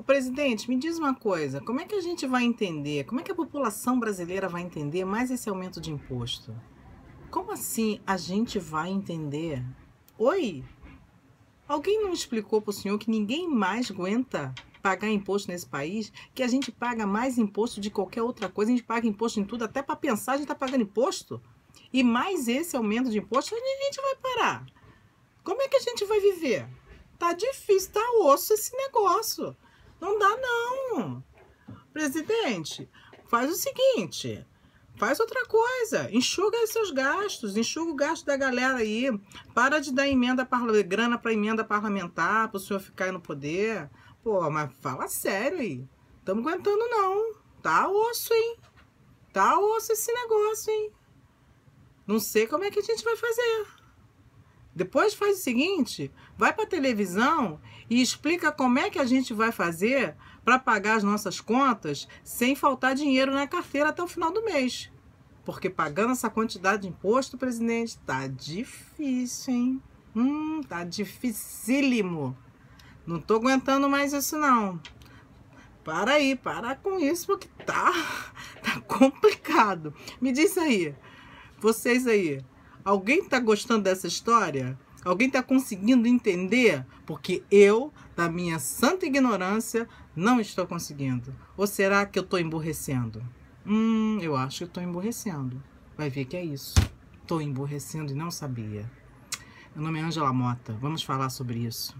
Ô, presidente, me diz uma coisa, como é que a gente vai entender, como é que a população brasileira vai entender mais esse aumento de imposto? Como assim a gente vai entender? Oi? Alguém não explicou para o senhor que ninguém mais aguenta pagar imposto nesse país? Que a gente paga mais imposto de qualquer outra coisa, a gente paga imposto em tudo, até para pensar a gente está pagando imposto? E mais esse aumento de imposto, onde a gente vai parar? Como é que a gente vai viver? Tá difícil, tá osso esse negócio. Não dá não. Presidente, faz o seguinte, faz outra coisa, enxuga os seus gastos, enxuga o gasto da galera aí, para de dar grana para emenda parlamentar, para o senhor ficar aí no poder. Pô, mas fala sério aí, estamos aguentando não, tá osso, hein? Tá osso esse negócio, hein? Não sei como é que a gente vai fazer. Depois faz o seguinte, vai para a televisão e explica como é que a gente vai fazer para pagar as nossas contas sem faltar dinheiro na carteira até o final do mês. Porque pagando essa quantidade de imposto, presidente, tá difícil, hein? Tá dificílimo. Não tô aguentando mais isso, não. Para aí, para com isso, porque tá complicado. Me diz aí, vocês aí, alguém tá gostando dessa história? Alguém tá conseguindo entender? Porque eu, da minha santa ignorância, não estou conseguindo. Ou será que eu tô emburrecendo? Eu acho que eu tô emburrecendo. Vai ver que é isso. Tô emburrecendo e não sabia. Meu nome é Ângela Mota. Vamos falar sobre isso.